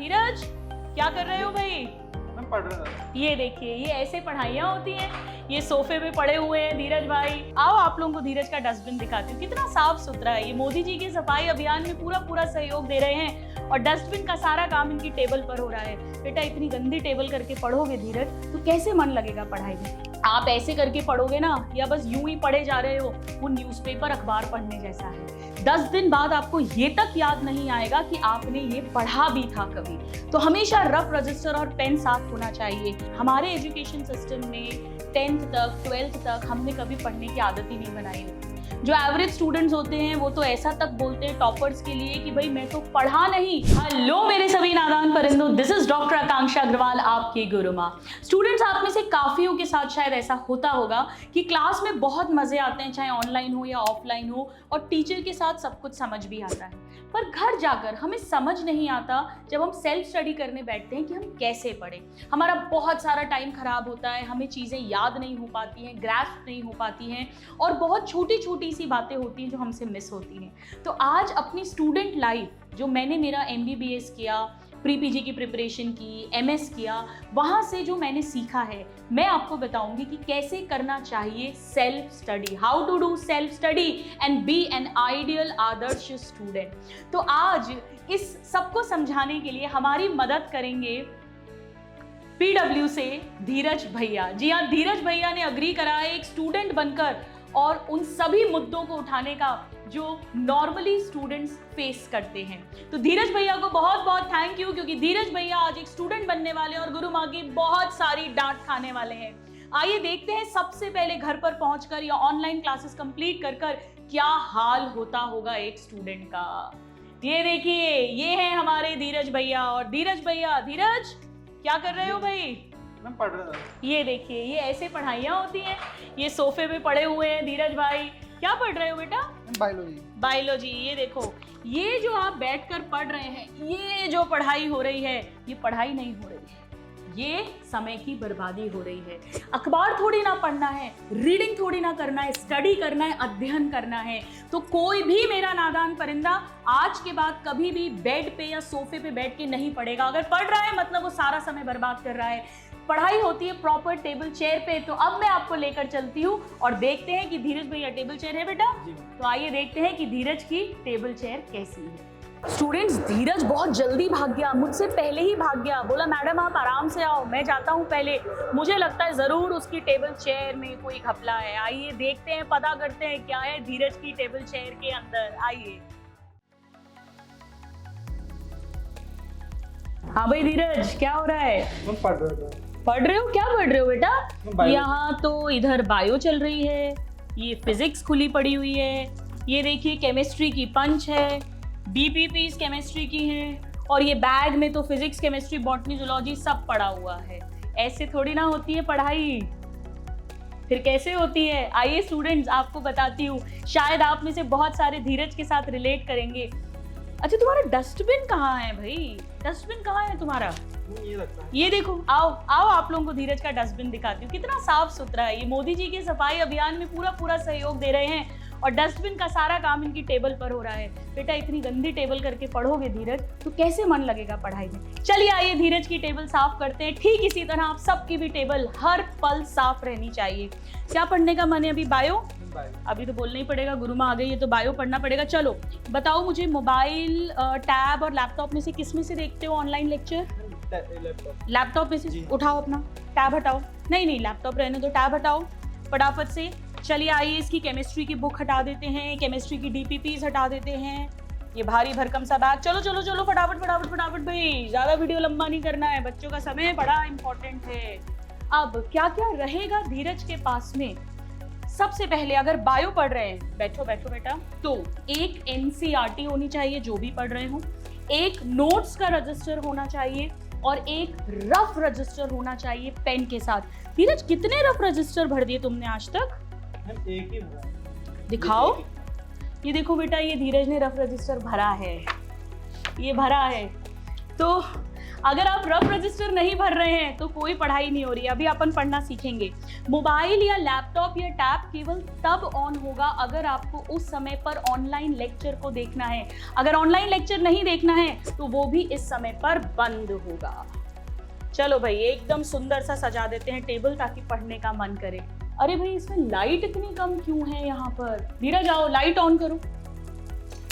धीरज क्या कर रहे हो भाई? मैं पढ़ रहा था। ये देखिए, ये ऐसे पढ़ाइयाँ होती हैं। ये सोफे पे पड़े हुए हैं धीरज भाई। आओ आप लोगों को धीरज का डस्टबिन दिखाती हूँ, कितना साफ सुथरा है। ये मोदी जी के सफाई अभियान में पूरा सहयोग दे रहे हैं और डस्टबिन का सारा काम इनकी टेबल पर हो रहा है। बेटा इतनी गंदी टेबल करके पढ़ोगे धीरज तो कैसे मन लगेगा पढ़ाई में? आप ऐसे करके पढ़ोगे ना, या बस यूं ही पढ़े जा रहे हो, वो न्यूज़पेपर अखबार पढ़ने जैसा है। 10 दिन बाद आपको ये तक याद नहीं आएगा कि आपने ये पढ़ा भी था कभी। तो हमेशा रफ रजिस्टर और पेन साथ होना चाहिए। हमारे एजुकेशन सिस्टम में 10th तक 12th तक हमने कभी पढ़ने की आदत ही नहीं बनाई होती। जो एवरेज स्टूडेंट्स होते हैं वो तो ऐसा तक बोलते हैं टॉपर्स के लिए कि भाई मैं तो पढ़ा नहीं। हेलो मेरे सभी नादान परिंदों, दिस इज डॉक्टर आकांक्षा अग्रवाल, आपकी गुरु माँ। स्टूडेंट्स, आप में से काफियों के साथ शायद ऐसा होता होगा कि क्लास में बहुत मजे आते हैं, चाहे ऑनलाइन हो या ऑफलाइन हो, और टीचर के साथ सब कुछ समझ भी आता है। पर घर जाकर हमें समझ नहीं आता जब हम सेल्फ स्टडी करने बैठते हैं कि हम कैसे पढ़ें। हमारा बहुत सारा टाइम खराब होता है, हमें चीज़ें याद नहीं हो पाती हैं, ग्रास्प नहीं हो पाती हैं, और बहुत छोटी छोटी सी बातें होती हैं जो हमसे मिस होती हैं। तो आज अपनी स्टूडेंट लाइफ, जो मैंने मेरा MBBS किया, प्री PG की प्रिपरेशन की, MS किया, वहाँ से जो मैंने सीखा है मैं आपको बताऊंगी कि कैसे करना चाहिए self study, how to do self study and be an ideal आदर्श स्टूडेंट। तो आज इस सबको समझाने के लिए हमारी मदद करेंगे PW से धीरज भैया। जी हाँ, धीरज भैया ने अग्री करा है एक स्टूडेंट बनकर और उन सभी मुद्दों को उठाने का जो नॉर्मली स्टूडेंट्स फेस करते हैं। तो धीरज भैया को बहुत बहुत थैंक यू, क्योंकि धीरज भैया आज एक स्टूडेंट बनने वाले और गुरु माँ की बहुत सारी डांट खाने वाले हैं। आइए देखते हैं सबसे पहले घर पर पहुंचकर या ऑनलाइन क्लासेस कंप्लीट कर क्या हाल होता होगा एक स्टूडेंट का। ये देखिए, ये है हमारे धीरज भैया। और धीरज भैया, धीरज क्या कर रहे हो भाई? मैं पढ़ रहा था। ये देखिए, ये ऐसे पढ़ाइयाँ होती हैं। ये सोफे पे पड़े हुए हैं धीरज भाई। क्या पढ़ रहे हो बेटा? बायोलॉजी। बायोलॉजी। ये देखो, ये जो आप बैठकर पढ़ रहे हैं, ये जो पढ़ाई हो रही है, ये पढ़ाई नहीं हो रही है, ये समय की बर्बादी हो रही है। अखबार थोड़ी ना पढ़ना है, रीडिंग थोड़ी ना करना है, स्टडी करना है, अध्ययन करना है। तो कोई भी मेरा नादान परिंदा आज के बाद कभी भी बेड पे या सोफे पे बैठ के नहीं पढ़ेगा। अगर पढ़ रहा है मतलब वो सारा समय बर्बाद कर रहा है। पढ़ाई होती है प्रॉपर टेबल चेयर पे। तो अब मैं आपको लेकर चलती हूँ और देखते हैं कि धीरज भैया टेबल चेयर है बेटा? तो आइए देखते हैं कि धीरज की टेबल चेयर कैसी है। स्टूडेंट्स, धीरज बहुत जल्दी भाग गया, मुझसे पहले ही भाग गया। बोला मैडम आप आराम से आओ, मैं जाता हूँ पहले, मुझे लगता है जरूर उसकी टेबल चेयर में कोई घपला है। आइए देखते हैं, पता करते हैं क्या है धीरज की टेबल चेयर के अंदर। आइए। हाँ भाई धीरज, क्या हो रहा है? मैं पढ़ रहा था। पढ़ रहे हो? क्या पढ़ रहे हो बेटा? यहाँ तो इधर बायो चल रही है, ये फिजिक्स खुली पड़ी हुई है, ये देखिए केमिस्ट्री की पंच है, BPPs केमिस्ट्री की हैं, और ये बैग में तो फिजिक्स, केमिस्ट्री, बॉटनी, जूलॉजी सब पड़ा हुआ है। ऐसे थोड़ी ना होती है पढ़ाई, फिर कैसे होती है? आइए स्टूडेंट्स, आपको बताती हूँ, शायद आप में से बहुत सारे धीरज के साथ रिलेट करेंगे। अच्छा, तुम्हारा डस्टबिन कहाँ है भाई? डस्टबिन कहाँ है तुम्हारा? ये लगता है। ये देखो, आओ आप लोगों को धीरज का डस्टबिन दिखाती हूँ, कितना साफ सुथरा है। ये मोदी जी के सफाई अभियान में पूरा सहयोग दे रहे हैं और डस्टबिन का सारा काम इनकी टेबल पर हो रहा है। बेटा इतनी गंदी टेबल करके पढ़ोगे धीरज तो कैसे मन लगेगा पढ़ाई में? चलिए आइए धीरज की टेबल साफ करते हैं। ठीक इसी तरह आप सबकी भी टेबल हर पल साफ रहनी चाहिए। क्या पढ़ने का मन है अभी? बायो? अभी तो बोलना ही पड़ेगा, गुरु माँ आ गई है तो बायो पढ़ना पड़ेगा। चलो बताओ मुझे, मोबाइल, टैब और लैपटॉप में से किस में से देखते हो ऑनलाइन लेक्चर? लैपटॉप में से। उठाओ अपना, टैब हटाओ। नहीं, लैपटॉप रहने दो, टैब हटाओ फटाफट से। चलिए आइए, इसकी केमिस्ट्री की बुक हटा देते हैं, केमिस्ट्री की DPPs हटा देते हैं, ये भारी भरकम सा बैग। चलो फटाफट भाई, ज्यादा वीडियो लंबा नहीं करना है, बच्चों का समय बड़ा इंपॉर्टेंट है। अब क्या क्या रहेगा धीरज के पास में? सबसे पहले अगर बायो पढ़ रहे हैं, बैठो बेटा, तो एक NCERT होनी चाहिए जो भी पढ़ रहे हो, एक नोट्स का रजिस्टर होना चाहिए और एक रफ रजिस्टर होना चाहिए पेन के साथ। धीरज कितने रफ रजिस्टर भर दिए तुमने आज तक? एक ही भरा। दिखाओ। ये देखो बेटा, ये धीरज ने रफ रजिस्टर भरा है, ये भरा है। तो अगर आप रफ रजिस्टर नहीं भर रहे हैं तो कोई पढ़ाई नहीं हो रही है। अभी अपन पढ़ना सीखेंगे। मोबाइल या लैपटॉप या टैब केवल तब ऑन होगा अगर आपको उस समय पर ऑनलाइन लेक्चर को देखना है। अगर ऑनलाइन लेक्चर नहीं देखना है तो वो भी इस समय पर बंद होगा। चलो भाई एकदम सुंदर सा सजा देते हैं टेबल ताकि पढ़ने का मन करे। अरे भाई इसमें लाइट इतनी कम क्यों है यहाँ पर? धीरज आओ लाइट ऑन करो।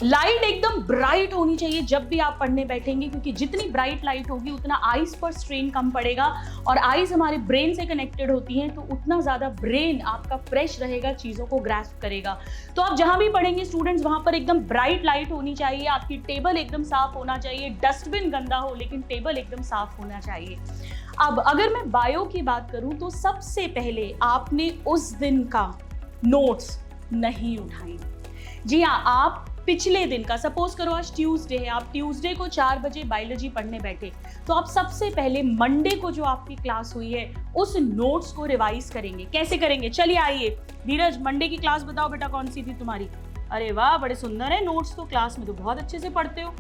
लाइट एकदम ब्राइट होनी चाहिए जब भी आप पढ़ने बैठेंगे, क्योंकि जितनी ब्राइट लाइट होगी उतना आईज पर स्ट्रेन कम पड़ेगा और आईज हमारे ब्रेन से कनेक्टेड होती हैं तो उतना ज़्यादा ब्रेन आपका फ्रेश रहेगा, चीज़ों को ग्रास्प करेगा। तो आप जहाँ भी पढ़ेंगे स्टूडेंट्स वहाँ पर एकदम ब्राइट लाइट होनी चाहिए, आपकी टेबल एकदम साफ होना चाहिए, डस्टबिन गंदा हो लेकिन टेबल एकदम साफ होना चाहिए। अब अगर मैं बायो की बात करूँ तो सबसे पहले आपने उस दिन का नोट्स नहीं उठाए। जी हाँ, आप पिछले दिन का, सपोज करो आज ट्यूसडे है, आप ट्यूसडे को 4 बजे बायोलॉजी पढ़ने बैठे तो आप सबसे पहले मंडे को जो आपकी क्लास हुई है उस नोट्स को रिवाइज करेंगे। कैसे करेंगे? चलिए आइए धीरज, मंडे की क्लास बताओ बेटा कौन सी थी तुम्हारी? अरे वाह बड़े सुंदर है नोट्स, तो क्लास में तो बहुत अच्छे से पढ़ते हो।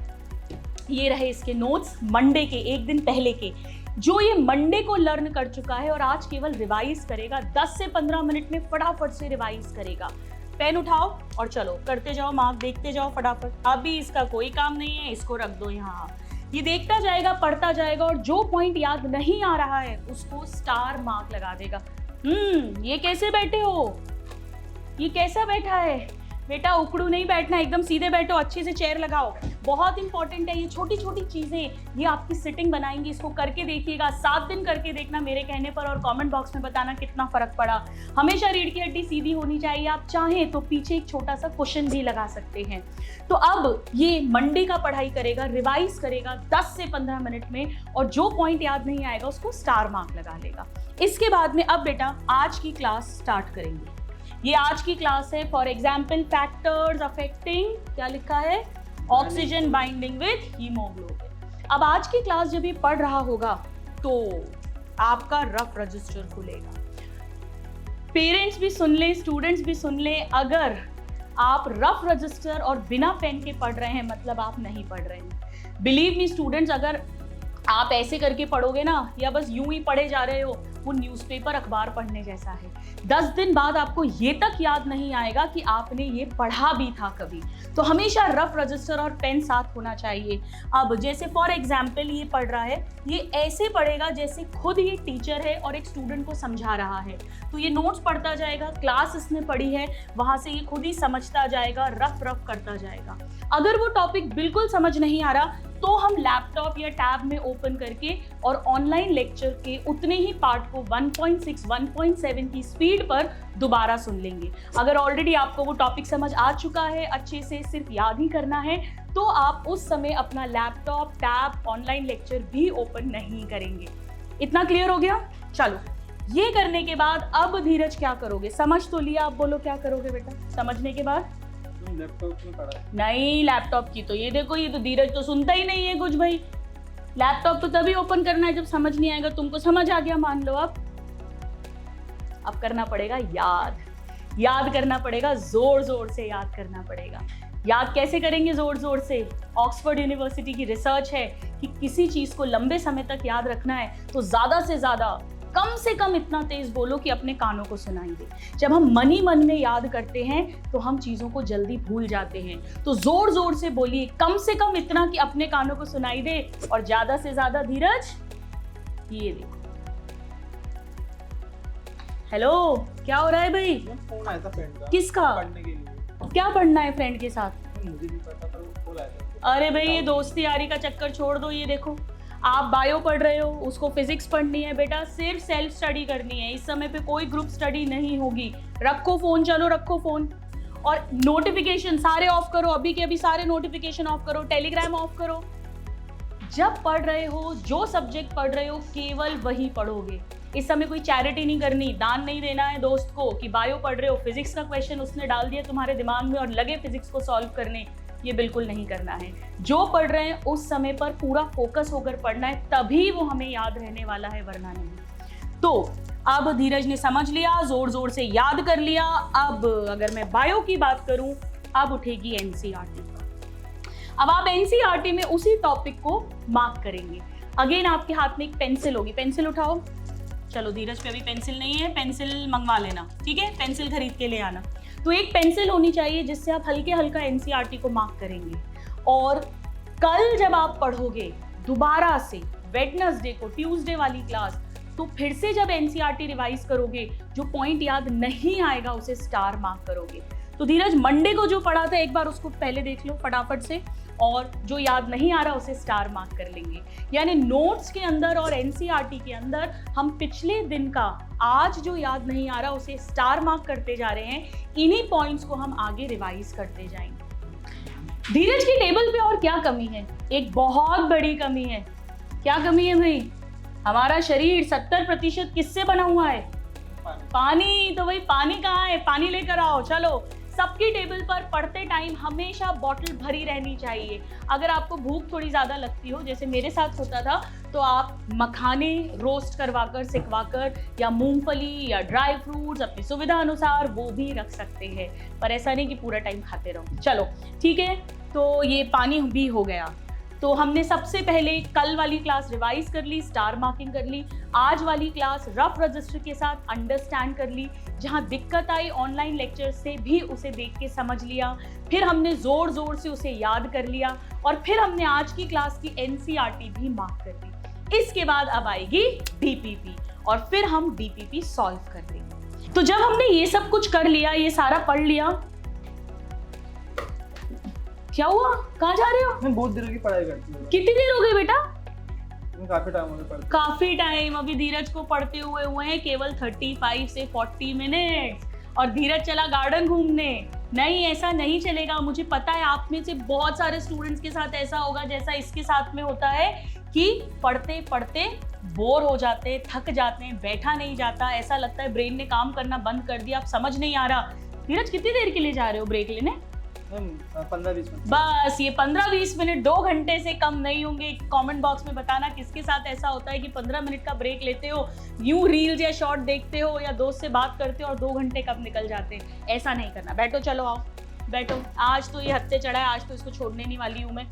ये रहे इसके नोट्स मंडे के, एक दिन पहले के, जो ये मंडे को लर्न कर चुका है और आज केवल रिवाइज करेगा। 10 से 15 मिनट में फटाफट से रिवाइज करेगा। पेन उठाओ और चलो करते जाओ, मार्क देखते जाओ फटाफट। अभी इसका कोई काम नहीं है, इसको रख दो यहाँ। ये देखता जाएगा, पढ़ता जाएगा और जो पॉइंट याद नहीं आ रहा है उसको स्टार मार्क लगा देगा। ये कैसे बैठे हो? ये कैसा बैठा है? बेटा उकड़ू नहीं बैठना, एकदम सीधे बैठो, अच्छे से चेयर लगाओ। बहुत इंपॉर्टेंट है ये छोटी छोटी चीजें, ये आपकी सिटिंग बनाएंगी। इसको करके देखिएगा, 7 दिन करके देखना मेरे कहने पर और कमेंट बॉक्स में बताना कितना फर्क पड़ा। हमेशा रीढ़ की हड्डी सीधी होनी चाहिए। आप चाहें तो पीछे एक छोटा सा क्वेश्चन भी लगा सकते हैं। तो अब ये मंडे का पढ़ाई करेगा, रिवाइज करेगा 10 से 15 मिनट में और जो पॉइंट याद नहीं आएगा उसको स्टार मार्क लगा लेगा। इसके बाद में अब बेटा आज की क्लास स्टार्ट करेंगे। ये आज की क्लास है। फॉर एग्जाम्पल फैक्टर्स अफेक्टिंग, क्या लिखा है? Oxygen binding with haemoglobin. अब आज की क्लास जब ये पढ़ रहा होगा तो आपका रफ रजिस्टर खुलेगा। पेरेंट्स भी सुन ले, स्टूडेंट्स भी सुन ले, अगर आप रफ रजिस्टर और बिना पेन के पढ़ रहे हैं मतलब आप नहीं पढ़ रहे हैं। बिलीव मी स्टूडेंट्स, अगर आप ऐसे करके पढ़ोगे ना या बस यूं ही पढ़े जा रहे हो, वो न्यूज़पेपर अखबार पढ़ने जैसा है। 10 दिन बाद आपको ये तक याद नहीं आएगा कि आपने ये पढ़ा भी था कभी। तो हमेशा रफ रजिस्टर और पेन साथ होना चाहिए। अब जैसे फॉर एग्जाम्पल ये पढ़ रहा है, ये ऐसे पढ़ेगा जैसे खुद ये टीचर है और एक स्टूडेंट को समझा रहा है। तो ये नोट्स पढ़ता जाएगा, क्लास इसने पढ़ी है वहाँ से ये खुद ही समझता जाएगा, रफ रफ करता जाएगा। अगर वो टॉपिक बिल्कुल समझ नहीं आ रहा तो हम लैपटॉप या टैब में ओपन करके और ऑनलाइन लेक्चर के उतने ही पार्ट को 1.6, 1.7 की स्पीड पर दोबारा सुन लेंगे। अगर ऑलरेडी आपको वो टॉपिक समझ आ चुका है, अच्छे से सिर्फ याद ही करना है, तो आप उस समय अपना लैपटॉप, टैब, ऑनलाइन लेक्चर भी ओपन नहीं करेंगे। इतना क्लियर हो गया? चलो, ये करने के बाद अब धीरज क्या करोगे? समझ तो लिया, आप बोलो क्या करोगे बेटा समझने के बाद? लैपटॉप में पढ़ा है। नहीं, लैपटॉप की तो ये देखो, ये तो धीरज तो सुनता ही नहीं है कुछ भाई। लैपटॉप तो तभी ओपन करना है जब समझ नहीं आएगा। तुमको समझ आ गया मान लो। अब करना पड़ेगा याद करना पड़ेगा, जोर जोर से याद करना पड़ेगा। याद कैसे करेंगे जोर जोर से? ऑक्सफोर्ड यूनिवर्सिटी की रिसर्च है कि किसी चीज को लंबे समय तक याद रखना है तो ज्यादा से ज्यादा कम से कम इतना तेज बोलो कि अपने कानों को सुनाई दे। जब हम मन ही मन में याद करते हैं तो हम चीजों को जल्दी भूल जाते हैं। तो जोर जोर से बोलिए, कम से कम इतना कि अपने कानों को सुनाई दे और ज्यादा से ज्यादा धीरज। ये देखो, हेलो क्या हो रहा है भाई? फोन आया था फ्रेंड का। किसका? पढ़ने के लिए। क्या पढ़ना है फ्रेंड के साथ? मुझे नहीं पता पर वो कॉल आया था। अरे भाई ये दोस्ती यारी का चक्कर छोड़ दो। ये देखो, आप बायो पढ़ रहे हो, उसको फिजिक्स पढ़नी है। बेटा सिर्फ सेल्फ स्टडी करनी है, इस समय पे कोई ग्रुप स्टडी नहीं होगी। रखो फोन, चलो रखो फोन और नोटिफिकेशन सारे ऑफ करो। अभी के अभी सारे नोटिफिकेशन ऑफ करो, टेलीग्राम ऑफ करो। जब पढ़ रहे हो, जो सब्जेक्ट पढ़ रहे हो, केवल वही पढ़ोगे। इस समय कोई चैरिटी नहीं करनी, दान नहीं देना है दोस्त को कि बायो पढ़ रहे हो, फिजिक्स का क्वेश्चन उसने डाल दिया तुम्हारे दिमाग में और लगे फिजिक्स को सॉल्व करने। ये बिल्कुल नहीं करना है। जो पढ़ रहे हैं उस समय पर पूरा फोकस होकर पढ़ना है, तभी वो हमें याद रहने वाला है, वरना नहीं। तो अब धीरज ने समझ लिया, जोर जोर से याद कर लिया। अब अगर मैं बायो की बात करूं, अब उठेगी एनसीईआरटी। अब आप एनसीईआरटी में उसी टॉपिक को मार्क करेंगे। अगेन आपके हाथ में एक पेंसिल होगी, पेंसिल उठाओ। चलो धीरज पे अभी पेंसिल नहीं है, पेंसिल मंगवा लेना, ठीक है, पेंसिल खरीद के ले आना। तो एक पेंसिल होनी चाहिए जिससे आप हल्के हल्का एनसीईआरटी को मार्क करेंगे। और कल जब आप पढ़ोगे दोबारा से वेडनेसडे को, ट्यूसडे वाली क्लास, तो फिर से जब एनसीईआरटी रिवाइज करोगे, जो पॉइंट याद नहीं आएगा उसे स्टार मार्क करोगे। तो धीरज मंडे को जो पढ़ा था एक बार उसको पहले देख लो फटाफट से, और जो याद नहीं आ रहा उसे स्टार मार्क कर लेंगे। यानी नोट्स के अंदर और एनसीईआरटी के अंदर हम पिछले दिन का आज जो याद नहीं आ रहा उसे स्टार मार्क करते जा रहे हैं। इन्हीं पॉइंट्स को हम आगे रिवाइज करते जाएंगे। धीरज की टेबल पे और क्या कमी है? एक बहुत बड़ी कमी है। क्या कमी है भाई? हमारा शरीर 70% किससे बना हुआ है? पानी। तो भाई पानी कहाँ है? पानी लेकर आओ। चलो, सबकी टेबल पर पढ़ते टाइम हमेशा बॉटल भरी रहनी चाहिए। अगर आपको भूख थोड़ी ज्यादा लगती हो, जैसे मेरे साथ होता था, तो आप मखाने रोस्ट करवाकर, सिकवाकर, या मूंगफली या ड्राई फ्रूट्स अपनी सुविधा अनुसार वो भी रख सकते हैं, पर ऐसा नहीं कि पूरा टाइम खाते रहो। चलो ठीक है, तो ये पानी भी हो गया। तो हमने सबसे पहले कल वाली क्लास रिवाइज कर ली, स्टार मार्किंग कर ली। आज वाली क्लास रफ रजिस्टर के साथ अंडरस्टैंड कर ली। जहां दिक्कत आई ऑनलाइन लेक्चर से भी उसे देख के समझ लिया, फिर हमने जोर जोर से उसे याद कर लिया, और फिर हमने आज की क्लास की एनसीईआरटी भी मार्क कर ली। इसके बाद अब आएगी डीपीपी, और फिर हम डीपीपी सॉल्व कर लेंगे। तो जब हमने ये सब कुछ कर लिया, ये सारा पढ़ लिया, क्या हुआ? कहाँ जा रहे हो? मैं बहुत देर की पढ़ाई करती हूँ। कितनी देर हो गई बेटा? काफी टाइम हो गया। काफी टाइम। अभी धीरज को पढ़ते हुए हैं केवल 35 से 40 मिनट, और धीरज चला गार्डन घूमने। नहीं, ऐसा नहीं चलेगा। मुझे पता है आप में से बहुत सारे स्टूडेंट्स के साथ ऐसा होगा जैसा इसके साथ में होता है, कि पढ़ते पढ़ते बोर हो जाते, थक जाते हैं, बैठा नहीं जाता, ऐसा लगता है ब्रेन ने काम करना बंद कर दिया, अब समझ नहीं आ रहा। धीरज कितनी देर के लिए जा रहे हो ब्रेक लेने? 15-20 मिनट। बस ये 15-20 मिनट 2 घंटे से कम नहीं होंगे। कमेंट बॉक्स में बताना किसके साथ ऐसा होता है कि 15 मिनट का ब्रेक लेते हो, यूं रील्स या शॉर्ट देखते हो या दोस्त से बात करते हो, और 2 घंटे कब निकल जाते हैं। ऐसा नहीं करना। बैठो, चलो आओ बैठो। आज तो ये हत्ते चढ़ा है, आज तो इसको छोड़ने नहीं वाली हूँ मैं।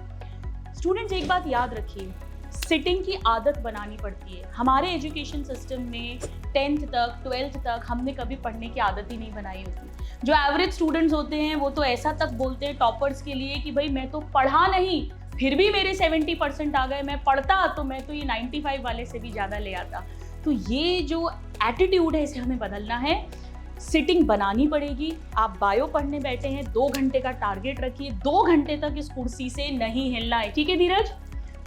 स्टूडेंट्स एक बात याद रखिए, सिटिंग की आदत बनानी पड़ती है। हमारे एजुकेशन सिस्टम में 10th तक 12th तक हमने कभी पढ़ने की आदत ही नहीं बनाई होती। जो एवरेज स्टूडेंट्स होते हैं वो तो ऐसा तक बोलते हैं टॉपर्स के लिए कि भाई मैं तो पढ़ा नहीं, फिर भी मेरे 70% आ गए, मैं पढ़ता तो मैं तो ये 95 वाले से भी ज़्यादा ले आता। तो ये जो एटीट्यूड है इसे हमें बदलना है। सिटिंग बनानी पड़ेगी। आप बायो पढ़ने बैठे हैं, 2 घंटे का टारगेट रखिए। 2 घंटे तक इस कुर्सी से नहीं हिलना है, ठीक है धीरज?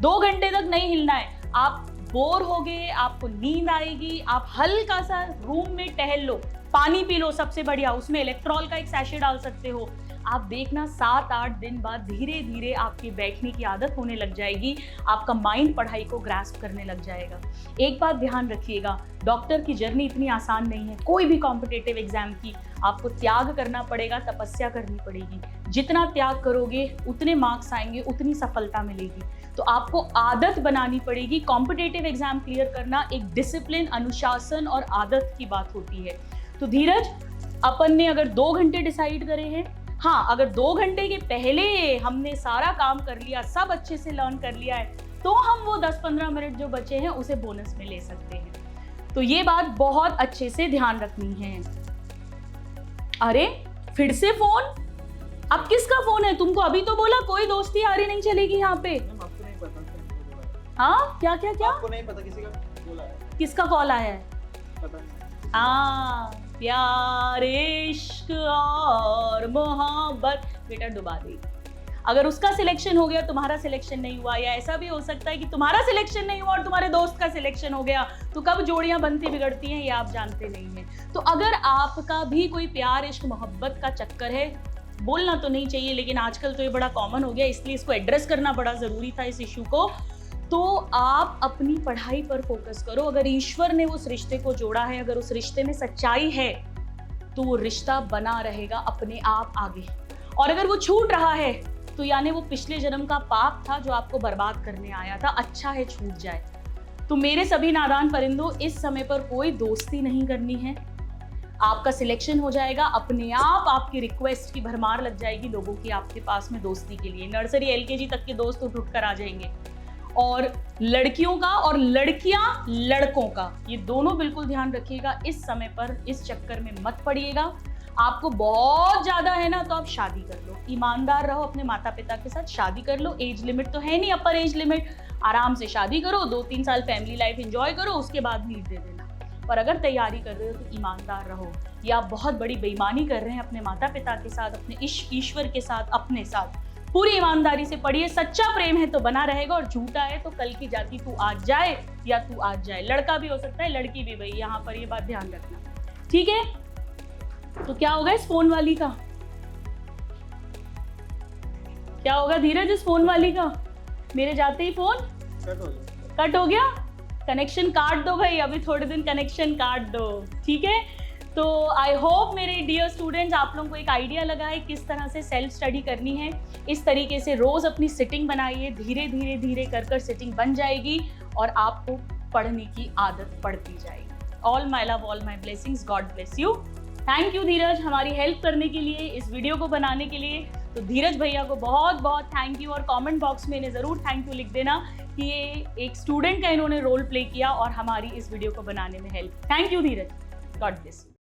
2 घंटे तक नहीं हिलना है। आप बोर होगे, आपको नींद आएगी, आप हल्का सा रूम में टहल लो, पानी पी लो, सबसे बढ़िया उसमें इलेक्ट्रॉल का एक सैशे डाल सकते हो। आप देखना 7-8 दिन बाद धीरे धीरे आपकी बैठने की आदत होने लग जाएगी, आपका माइंड पढ़ाई को ग्रास्प करने लग जाएगा। एक बात ध्यान रखिएगा, डॉक्टर की जर्नी इतनी आसान नहीं है। कोई भी कॉम्पिटिटिव एग्जाम की आपको त्याग करना पड़ेगा, तपस्या करनी पड़ेगी। जितना त्याग करोगे उतने मार्क्स आएंगे, उतनी सफलता मिलेगी। तो आपको आदत बनानी पड़ेगी। कॉम्पिटिटिव एग्जाम क्लियर करना एक डिसिप्लिन, अनुशासन और आदत की बात होती है। तो धीरज, अपन ने अगर 2 घंटे डिसाइड करे हैं, हाँ अगर 2 घंटे के पहले हमने सारा काम कर लिया, सब अच्छे से लर्न कर लिया है, तो हम वो 10-15 मिनट जो बचे हैं उसे बोनस में ले सकते हैं। तो ये बात बहुत अच्छे से ध्यान रखनी है। अरे फिर से फोन? अब किसका फोन है? तुमको अभी तो बोला कोई दोस्ती यारी नहीं चलेगी यहाँ पे। आपको नहीं पता? हाँ क्या क्या क्या? आपको नहीं पता किसी का बोला है? किसका कॉल आया है? पता नहीं। हाँ, प्यार, इश्क और मोहब्बत बेटा डुबा देगी। अगर उसका सिलेक्शन हो गया, तुम्हारा सिलेक्शन नहीं हुआ, या ऐसा भी हो सकता है कि तुम्हारा सिलेक्शन नहीं हुआ और तुम्हारे दोस्त का सिलेक्शन हो गया, तो कब जोड़ियां बनती बिगड़ती हैं ये आप जानते नहीं हैं। तो अगर आपका भी कोई प्यार, इश्क, मोहब्बत का चक्कर है, बोलना तो नहीं चाहिए लेकिन आजकल तो ये बड़ा कॉमन हो गया, इसलिए इसको एड्रेस करना बड़ा जरूरी था इस इशू को, तो आप अपनी पढ़ाई पर फोकस करो। अगर ईश्वर ने उस रिश्ते को जोड़ा है, अगर उस रिश्ते में सच्चाई है, तो वो रिश्ता बना रहेगा अपने आप आगे। और अगर वो छूट रहा है तो यानी वो पिछले जन्म का पाप था जो आपको बर्बाद करने आया था। अच्छा है छूट जाए। तो मेरे सभी नादान परिंदों, इस समय पर कोई दोस्ती नहीं करनी है। आपका सिलेक्शन हो जाएगा, अपने आप आपकी रिक्वेस्ट की भरमार लग जाएगी लोगों की आपके पास में दोस्ती के लिए। नर्सरी LKG तक के दोस्त उठ कर आ जाएंगे। और लड़कियों का और लड़कियां लड़कों का, ये दोनों बिल्कुल ध्यान रखिएगा। इस समय पर इस चक्कर में मत पड़िएगा। आपको बहुत ज्यादा है ना तो आप शादी कर लो, ईमानदार रहो अपने माता पिता के साथ, शादी कर लो। एज लिमिट तो है नहीं, अपर एज लिमिट, आराम से शादी करो, 2-3 साल फैमिली लाइफ एंजॉय करो, उसके बाद लीव दे देना। पर अगर तैयारी कर रहे हो तो ईमानदार रहो, या आप बहुत बड़ी बेईमानी कर रहे हैं अपने माता पिता के साथ, अपने ईश्वर के साथ, अपने साथ, पूरी ईमानदारी से पढ़िए। सच्चा प्रेम है तो बना रहेगा, और झूठा है तो कल की जाती तू आज जाए या तू आज जाए। लड़का भी हो सकता है, लड़की भी, भाई यहाँ पर ये बात ध्यान रखना, ठीक है। तो क्या होगा इस फोन वाली का, क्या होगा धीरज इस फोन वाली का? मेरे जाते ही फोन कट हो गया। कनेक्शन काट दो भाई, अभी थोड़े दिन कनेक्शन काट दो, ठीक है। तो आई होप मेरे डियर स्टूडेंट्स आप लोगों को एक आइडिया लगा है किस तरह से सेल्फ स्टडी करनी है। इस तरीके से रोज अपनी सिटिंग बनाइए, धीरे धीरे धीरे कर सिटिंग बन जाएगी और आपको पढ़ने की आदत पड़ती जाएगी। All my love, all my blessings, God bless you. Thank you Dheeraj हमारी हेल्प करने के लिए, इस वीडियो को बनाने के लिए। तो धीरज भैया को बहुत बहुत थैंक यू, और कमेंट बॉक्स में इन्हें ज़रूर थैंक यू लिख देना कि ये एक स्टूडेंट का इन्होंने रोल प्ले किया और हमारी इस वीडियो को बनाने में help. Thank you Dheeraj, God bless you.